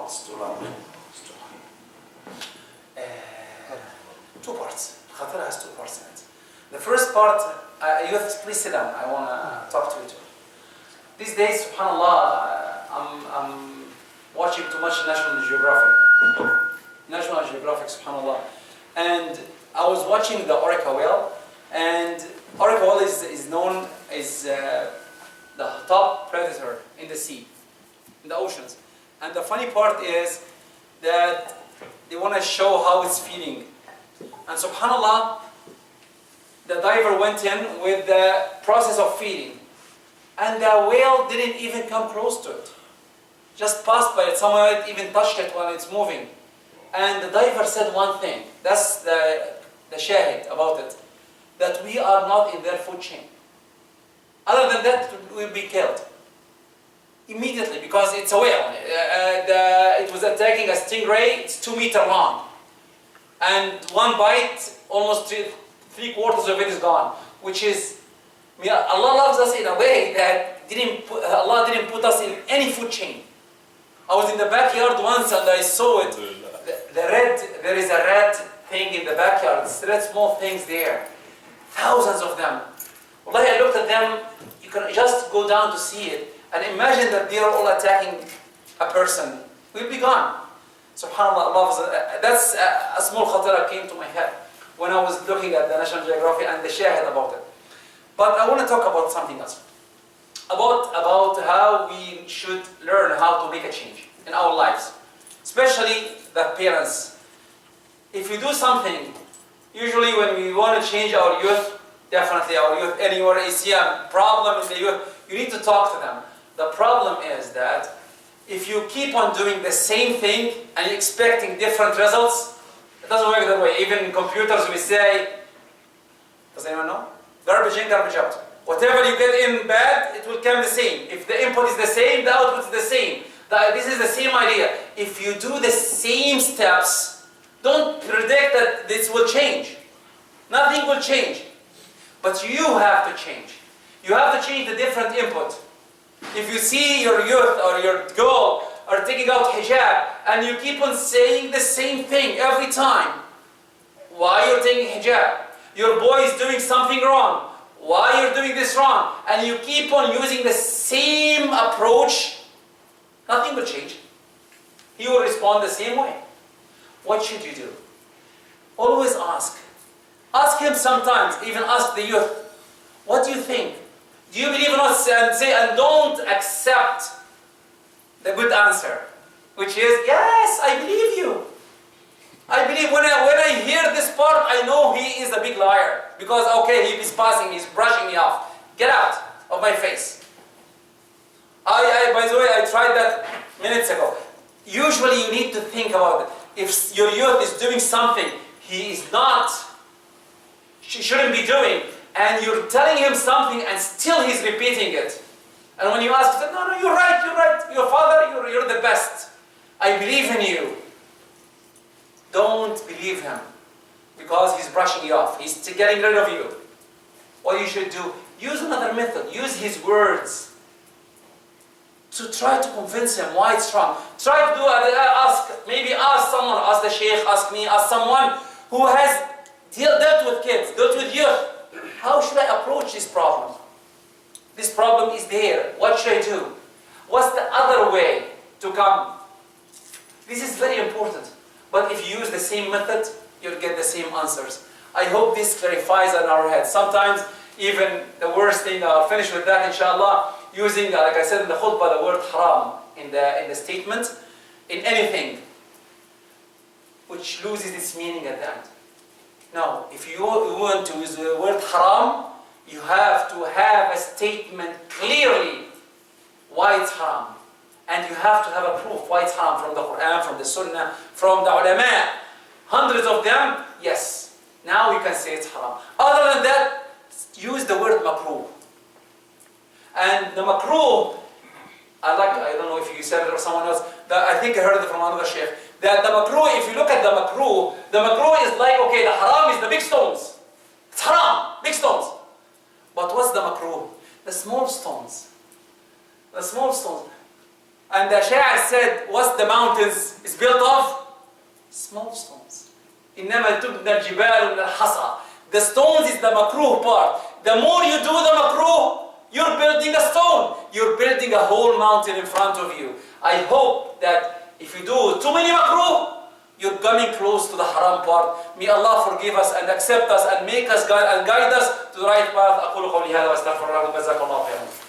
It's too long. It's too long. Two parts. Khatara has two parts in it. The first part, youth, please sit down. I want to talk to you too. These days, subhanAllah, I'm watching too much National Geographic. National Geographic, subhanAllah. And I was watching the orca whale, and orca whale is known as the top predator in the sea, in the oceans. And the funny part is that they want to show how it's feeding. And subhanAllah, the diver went in with the process of feeding. And the whale didn't even come close to it. Just passed by it, someone even touched it when it's moving. And the diver said one thing, that's the shahid about it, that we are not in their food chain. Other than that, we'll be killed. Immediately, because it's a whale. It was attacking a stingray, it's 2 meters long. And one bite, almost three-quarters of it is gone. Which is, Allah loves us in a way that Allah didn't put us in any food chain. I was in the backyard once and I saw it. There is a red thing in the backyard, it's red small things there. Thousands of them. Wallahi, I looked at them, you can just go down to see it. And imagine that they are all attacking a person. We'll be gone. SubhanAllah, that's a small khatara came to my head when I was looking at the National Geographic and the shahid about it. But I want to talk about something else. About how we should learn how to make a change in our lives. Especially the parents. If you do something, usually when we want to change our youth, definitely our youth, anywhere you see a problem in the youth, you need to talk to them. The problem is that if you keep on doing the same thing and expecting different results, it doesn't work that way. Even in computers we say, does anyone know? Garbage in, garbage out. Whatever you get in bad, it will come the same. If the input is the same, the output is the same. This is the same idea. If you do the same steps, don't predict that this will change. Nothing will change. But you have to change. You have to change the different input. If you see your youth or your girl are taking out hijab and you keep on saying the same thing every time, why you're taking hijab? Your boy is doing something wrong. Why you're doing this wrong? And you keep on using the same approach, nothing will change. He will respond the same way. What should you do? Always ask. Ask him sometimes, even ask the youth, what do you think? Do you believe in us? And don't accept the good answer, which is, yes, I believe you. I believe when I hear this part, I know he is a big liar. Because, okay, he is passing, he's brushing me off. Get out of my face. By the way, I tried that minutes ago. Usually you need to think about it. If your youth is doing something he is not, she shouldn't be doing, and you're telling him something and still he's repeating it. And when you ask, he said, no, you're right. Your father, you're the best. I believe in you. Don't believe him because he's brushing you off. He's getting rid of you. What you should do, use another method. Use his words to try to convince him why it's wrong. Try to do, ask someone, ask the sheikh, ask me, ask someone who has dealt with kids, dealt with youth. How should I approach this problem? This problem is there. What should I do? What's the other way to come? This is very important. But if you use the same method, you'll get the same answers. I hope this clarifies in our heads. Sometimes, even the worst thing, I'll finish with that inshallah, using, like I said in the khutbah, the word haram in the statement, in anything, which loses its meaning at the end. Now, if you want to use the word haram, you have to have a statement clearly why it's haram. And you have to have a proof why it's haram from the Quran, from the Sunnah, from the ulama. Hundreds of them, yes. Now you can say it's haram. Other than that, use the word makruh. And the makruh, I don't know if you said it or someone else, I think I heard it from another sheikh, that the makruh, if you look at the makruh is like, okay, the haram is the big stones. It's haram, big stones. But what's the makruh? The small stones. The small stones. And the Sha'ir said, what's the mountains is built of? Small stones. إِنَّمَا تُبْنَى الْجِبَالُ مِنَ الْحَصَى. The stones is the makruh part. The more you do the makruh, you're building a stone. You're building a whole mountain in front of you. I hope that if you do too many makruh, you're coming close to the haram part. May Allah forgive us and accept us and make us guide us to the right path. أقول قولي هذا وأستغفر الله وجزاكم الله خيرا.